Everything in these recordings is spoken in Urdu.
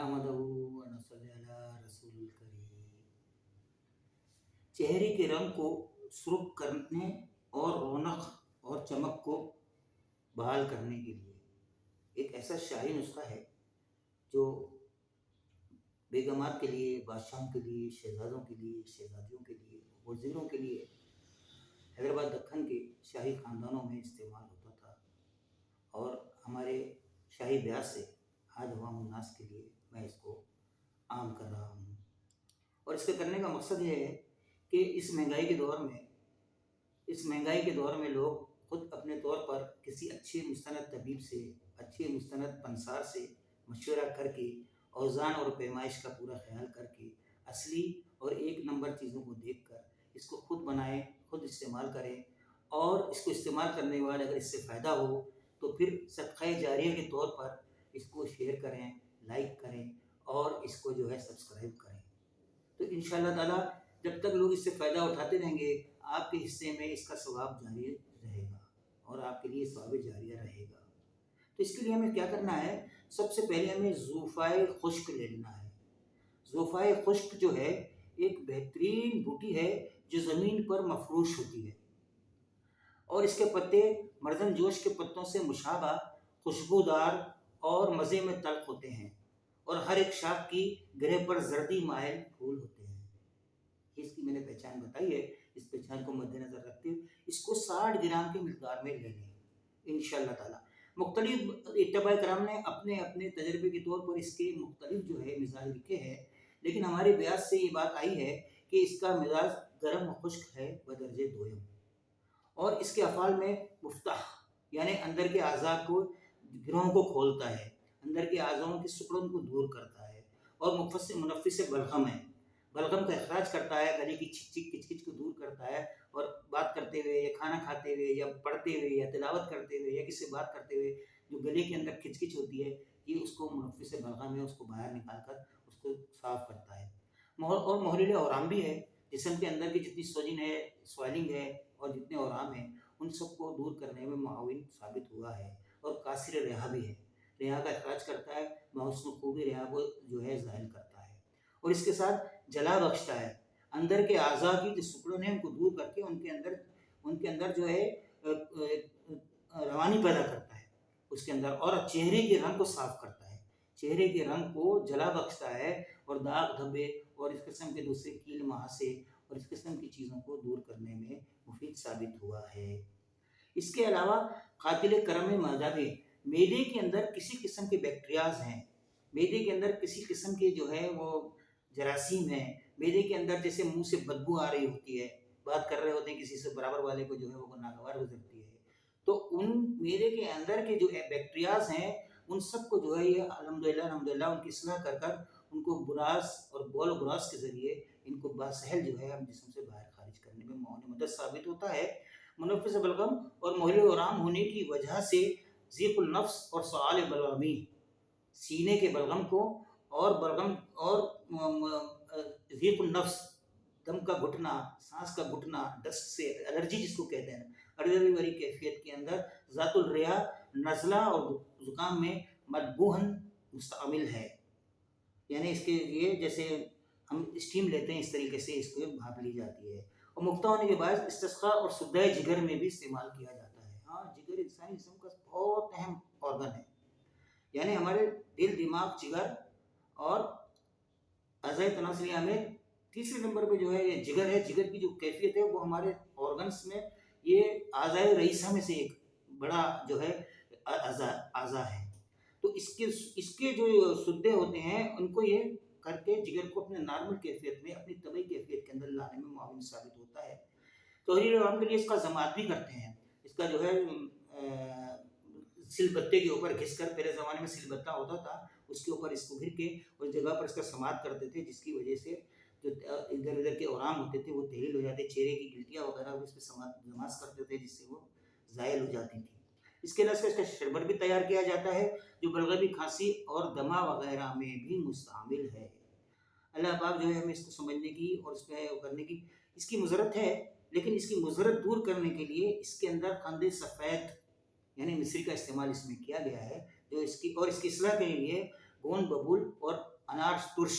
نحمدہ و نصلی علی رسول الکریم۔ چہرے کے رنگ کو سرخ کرنے اور رونق اور چمک کو بحال کرنے کے لیے ایک ایسا شاہی نسخہ ہے جو بیگمات کے لیے، بادشاہوں کے لیے، شہزادوں کے لیے، شہزادیوں کے لیے، وزیروں کے لیے حیدرآباد دکن کے شاہی خاندانوں میں استعمال ہوتا تھا، اور ہمارے شاہی بیاس سے آج عوام الناس کے لیے میں اس کو عام کر رہا ہوں۔ اور اس کے کرنے کا مقصد یہ ہے کہ اس مہنگائی کے دور میں لوگ خود اپنے طور پر کسی اچھے مستند طبیب سے، اچھے مستند پنسار سے مشورہ کر کے، اوزان اور پیمائش کا پورا خیال کر کے، اصلی اور ایک نمبر چیزوں کو دیکھ کر اس کو خود بنائیں، خود استعمال کریں، اور اس کو استعمال کرنے کے بعد اگر اس سے فائدہ ہو تو پھر صدقہ جاریہ کے طور پر اس کو شیئر کریں، لائک کریں، اور اس کو سبسکرائب کریں۔ تو انشاءاللہ تعالیٰ جب تک لوگ اس سے فائدہ اٹھاتے رہیں گے، آپ کے حصے میں اس کا ثواب جاری رہے گا اور آپ کے لیے ثواب جاریہ رہے گا۔ تو اس کے لیے ہمیں کیا کرنا ہے؟ سب سے پہلے ہمیں زوفائے خشک لے لینا ہے۔ زوفائے خشک جو ہے ایک بہترین بوٹی ہے جو زمین پر مفروش ہوتی ہے، اور اس کے پتے مردن جوش کے پتوں سے مشابہ، خوشبودار اور مزے میں تلخ ہوتے ہیں، اور ہر ایک شاخ کی گرہ پر زردی مائل پھول ہوتے ہیں۔ اس کی میں نے پہچان بتائی ہے، اس پہچان کو مد نظر رکھتے ہوئے اس کو 60 گرام کی مقدار میں لے لیں انشاءاللہ تعالیٰ۔ مختلف اتباع کرام نے اپنے اپنے تجربے کے طور پر اس کے مختلف مزاج لکھے ہیں، لیکن ہمارے بیاس سے یہ بات آئی ہے کہ اس کا مزاج گرم و خشک ہے بدرجہ دوئم، اور اس کے افعال میں مفتح یعنی اندر کے اعضاء کو، گرہوں کو کھولتا ہے، اندر کے اعضاؤں کے سکڑوں کو دور کرتا ہے، اور منفس بلغم ہے، بلغم کا اخراج کرتا ہے، گلے کی چھک چھک کچ کچ کو دور کرتا ہے، اور بات کرتے ہوئے یا کھانا کھاتے ہوئے یا پڑھتے ہوئے یا تلاوت کرتے ہوئے یا کسی سے بات کرتے ہوئے جو گلے کے اندر کھچ کچ ہوتی ہے، یہ اس کو منفس بلغم ہے، اس کو باہر نکال کر اس کو صاف کرتا ہے۔ اور محلل اورام بھی ہے، جسم کے اندر کی جتنی سوجن ہے، سوائلنگ ہے، اور جتنے اورام ہیں ان سب کو دور کرنے میں معاون ثابت ہوا ہے، اور کاثر ریحہ بھی ہے، ریحہ کا اخراج کرتا ہے، محسن خوبی ریحہ کو ظاہر کرتا ہے، اور اس کے ساتھ جلا بخشتا ہے، اندر کے اعضاء کی جو سکڑن ہیں ان کو دور کر کے ان کے اندر روانی پیدا کرتا ہے اس کے اندر، اور چہرے کے رنگ کو صاف کرتا ہے، چہرے کے رنگ کو جلا بخشتا ہے، اور داغ دھبے اور اس قسم کے دوسرے کیل مہاسے اور اس قسم کی چیزوں کو دور کرنے میں مفید ثابت ہوا ہے۔ اس کے علاوہ قاتل کرم معدہ بھی، معدے کے اندر کسی قسم کے بیکٹیریاز ہیں، معدے کے اندر کسی قسم کے وہ جراثیم ہیں، معدے کے اندر جیسے منہ سے بدبو آ رہی ہوتی ہے، بات کر رہے ہوتے ہیں کسی سے، برابر والے کو وہ ناگوار گزرتی ہے، تو ان معدے کے اندر کے بیکٹیریاز ہیں ان سب کو یہ الحمدللہ ان کی اصلاح کر ان کو براز اور بول و براز کے ذریعے ان کو باسہل ہم جسم سے باہر خارج کرنے میں معاون مدد ثابت ہوتا ہے۔ منفس بلغم اور محل اورام ہونے کی وجہ سے ضیق النفس اور سعال بلغمی، سینے کے بلغم کو اور ضیق النفس، دم کا گھٹنا، سانس کا گھٹنا، ڈسٹ سے الرجی جس کو کہتے ہیں، الرجی والی کیفیت کے اندر ذات الریہ، نزلہ اور زکام میں مدبوہن مستعمل ہے، یعنی اس کے لیے جیسے ہم اسٹیم لیتے ہیں اس طریقے سے اس کو بھاپ لی جاتی ہے، اور مختہ ہونے کے بعد استسقاء اور سدہ جگر میں بھی استعمال کیا جاتا ہے۔ ہاں، جگر انسانی جسم کا بہت اہم آرگن ہے، یعنی ہمارے دل، دماغ، جگر اور اعضاء تناسلیہ میں تیسرے نمبر پہ یہ جگر ہے۔ جگر کی جو کیفیت ہے وہ ہمارے آرگنس میں یہ اعضاء رئیسہ میں سے ایک بڑا اعضاء ہے، تو اس کے جو سدے ہوتے ہیں ان کو یہ کر کے جگر کو اپنے نارمل کیفیت میں، اپنی طبعی کیفیت کے اندر لانے میں معاون ثابت ہوتا ہے۔ توحیر عوام کے لیے اس کا ضماد بھی کرتے ہیں، اس کا سل بتے کے اوپر گھس کر، پہلے زمانے میں سل بتہ ہوتا تھا، اس کے اوپر اس کو گھر کے اس جگہ پر اس کا سماعت کرتے تھے، جس کی وجہ سے جو ادھر ادھر کے اورام ہوتے تھے وہ تحلیل ہو جاتے، چہرے کی گلٹیاں وغیرہ اس پہ نماز کرتے تھے، جس سے وہ زائل ہو جاتی تھی۔ اس کے علاوہ اس کا شربت بھی تیار کیا جاتا ہے جو بلغمی، کھانسی اور دمہ وغیرہ میں بھی مستعمل ہے۔ اللہ پاک ہمیں اس کو سمجھنے کی اور اس پہ کرنے کی، اس کی مضرت ہے، لیکن اس کی مضرت دور کرنے کے لیے اس کے اندر قند سفید یعنی مصری کا استعمال اس میں کیا گیا ہے، جو اس کی اصلاح کے لیے گون ببول اور انار ترش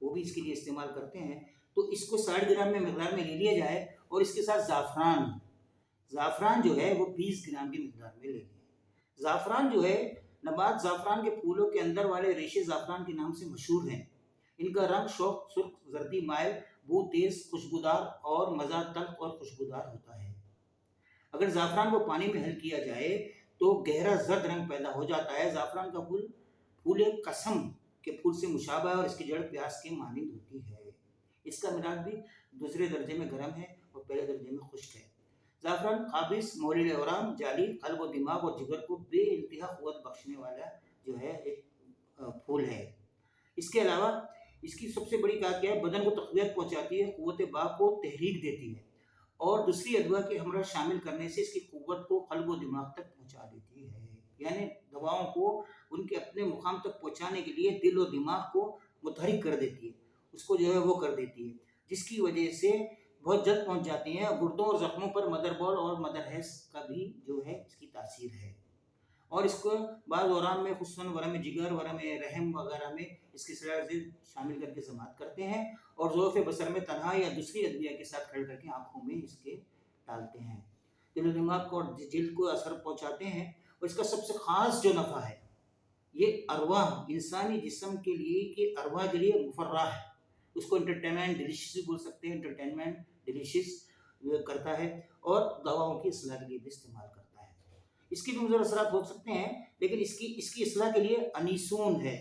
وہ بھی اس کے لیے استعمال کرتے ہیں. تو اس کو 60 گرام میں مقدار میں لے لیا جائے اور اس کے ساتھ زعفران جو ہے وہ 20 گرام کی مقدار میں لے لیں. زعفران جو ہے نبات زعفران کے پھولوں کے اندر والے ریشے زعفران کے نام سے مشہور ہیں. ان کا رنگ شوق سرخ زردی مائل، بو تیز، خوشبودار اور مزہ تلخ اور خوشبودار ہوتا ہے. اگر زعفران کو پانی میں حل کیا جائے تو گہرا زرد رنگ پیدا ہو جاتا ہے. زعفران کا پھول ایک قسم کے پھول سے مشابہ ہے اور اس کی جڑ پیاز کے مانند ہوتی ہے. اس کا مزاج بھی دوسرے درجے میں گرم ہے اور پہلے درجے میں خشک ہے. زعفران قابض، مولد اورام، جعلی، قلب و دماغ اور جگر کو بے انتہا قوت بخشنے والا جو ہے ایک پھول ہے. اس کے علاوہ اس کی سب سے بڑی کیا ہے، بدن کو تقویت پہنچاتی ہے، قوت باق کو تحریک دیتی ہے اور دوسری ادویہ کے ہمراہ شامل کرنے سے اس کی قوت کو قلب و دماغ تک پہنچا دیتی ہے. یعنی دواؤں کو ان کے اپنے مقام تک پہنچانے کے لیے دل و دماغ کو متحرک کر دیتی ہے، اس کو جو ہے وہ کر دیتی ہے، جس کی وجہ سے بہت جلد پہنچ جاتی ہیں. گردوں اور زخموں پر مدر بال اور مدر ہیس کا بھی جو ہے اس کی تاثیر ہے. اور اس کو بعض اورام میں خصوصاً ورم جگر، ورم رحم وغیرہ میں اس کی صلاح سے شامل کر کے سماعت کرتے ہیں اور ذوف بصر میں تنہا یا دوسری ادویہ کے ساتھ کھڑ کر کے آنکھوں میں اس کے ڈالتے ہیں. دل و دماغ کو اور جلد کو اثر پہنچاتے ہیں. اور اس کا سب سے خاص جو نفع ہے یہ ارواح انسانی جسم کے لیے کہ ارواح کے لیے مفرح ہے. اس کو انٹرٹینمنٹ ڈیلیشیس بول سکتے ہیں، انٹرٹینمنٹ ڈیلیشیس کرتا ہے اور دواؤں کی اصلاح کے لیے بھی استعمال کرتا ہے. اس کی بھی مضر اثرات ہو سکتے ہیں لیکن اس کی اصلاح کے لیے انیسون ہے.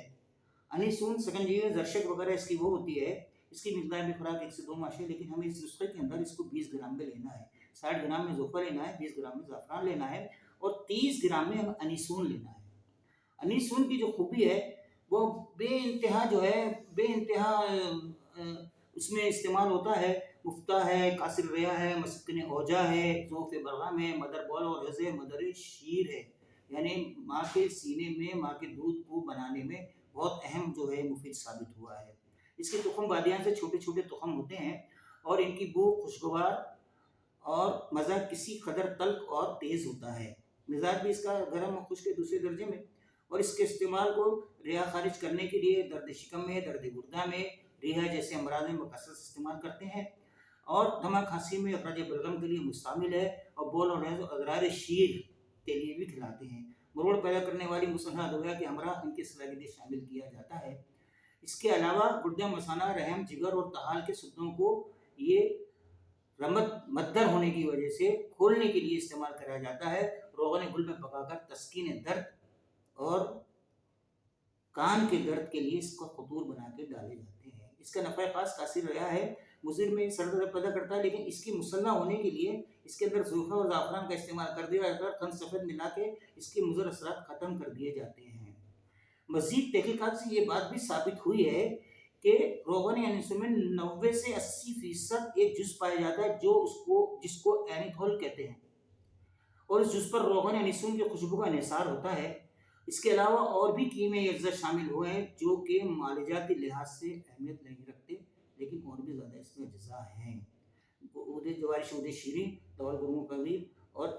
انیسون سکنجی زرشک وغیرہ اس کی وہ ہوتی ہے. اس کی مقدار بھی خوراک 1 سے 2 ماشے، لیکن ہمیں اس نسخے کے اندر اس کو 20 گرام میں لینا ہے. 60 گرام میں زوفہ لینا ہے، 20 گرام میں زعفران لینا ہے اور 30 گرام میں ہم انیسون لینا ہے. انیسون کی جو خوبی ہے وہ بے انتہا جو ہے بے انتہا اس میں استعمال ہوتا ہے. مفتہ ہے، قاصر ریا ہے، مسکن اوجا ہے، ذوف برغم ہے، مدر بول اور حض مدر شیر ہے. یعنی ماں کے سینے میں ماں کے دودھ کو بنانے میں بہت اہم جو ہے مفید ثابت ہوا ہے. اس کے تخم بادیان سے چھوٹے چھوٹے تخم ہوتے ہیں اور ان کی بو خوشگوار اور مزہ کسی قدر تلخ اور تیز ہوتا ہے. مزاج بھی اس کا گرم اور خشک دوسرے درجے میں. اور اس کے استعمال کو ریا خارج کرنے کے لیے درد شکم میں، درد گردہ میں، ریحہ جیسے امراض میں مکثر استعمال کرتے ہیں اور دمہ کھانسی میں اخراج بلغم کے لیے مستعمل ہے اور بول اور ادرار شیر کے لیے بھی کھلاتے ہیں. مروڑ پیدا کرنے والی مسلح ادویہ کے ہمراہ ان کے صلاح کے لیے شامل کیا جاتا ہے. اس کے علاوہ گردہ، مثانہ، رحم، جگر اور طحال کے صدوں کو یہ مدر ہونے کی وجہ سے کھولنے کے لیے استعمال کرایا جاتا ہے. روغن گل میں پکا کر تسکین درد اور کان کے درد کے لیے اس کو قطور بنا کے ڈالے جاتے ہیں. اس کا نفع خاص قاصر ریا ہے، مضر میں سر درد پیدا کرتا ہے، لیکن اس کی مسلح ہونے کے لیے اس کے اندر زوفہ اور زعفران کا استعمال کر دیا جاتا ہے. خند سفید ملا کے اس کے مضر اثرات ختم کر دیے جاتے ہیں. مزید تحقیقات سے یہ بات بھی ثابت ہوئی ہے کہ روغن انیسون میں 90 سے 80% ایک جز پایا جاتا ہے جس کو اینیتھول کہتے ہیں اور اس جز پر روغن انیسون کی خوشبو کا انحصار ہوتا ہے. اس کے علاوہ اور بھی کیمیائی اجزاء شامل ہوئے ہیں جو کہ معالجاتی لحاظ سے اہمیت نہیں رکھتے لیکن اور بھی زیادہ اس میں اجزاء ہیں. جوارش عود شیرین، دول گرموں کا بھی اور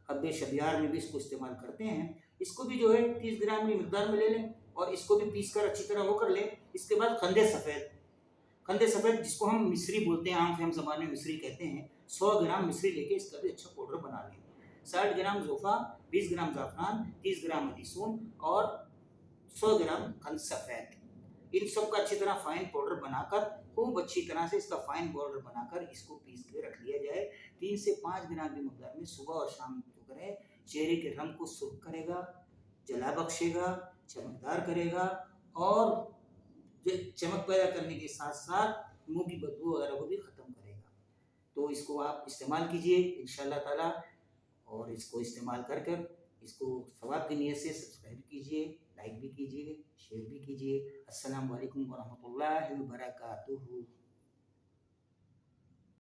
حب شبیار میں بھی اس کو استعمال کرتے ہیں. اس کو بھی جو ہے 30 گرام کی مقدار میں لے لیں اور اس کو بھی پیس کر اچھی طرح وہ کر لیں. اس کے بعد قند سفید جس کو ہم مصری بولتے ہیں، عام فہم زبان میں مصری کہتے ہیں، 100 گرام مصری لے کے اس کا بھی اچھا پاؤڈر بنا لیں. 60 گرام زوفہ، 20 گرام زعفران، 30 گرام انیسون اور 100 گرام قند سفید، ان سب کا اچھی طرح فائن پاؤڈر بنا کر خوب اچھی طرح سے اس کا فائن پاؤڈر بنا کر اس کو پیس کے رکھ لیا جائے. 3 سے 5 گرام کی مقدار میں صبح اور شام جو کریں چہرے کے رنگ کو سرخ کرے گا، جلا بخشے گا، چمکدار کرے گا اور چمک پیدا کرنے کے ساتھ ساتھ منہ کی بدبو وغیرہ کو بھی ختم کرے گا. تو اس کو آپ استعمال کیجئے انشاءاللہ تعالی، اور اس کو استعمال کر اس کو ثواب کی نیت سے سبسکرائب کیجئے، لائک بھی کیجئے، شیئر بھی کیجئے. السلام علیکم ورحمۃ اللہ وبرکاتہ.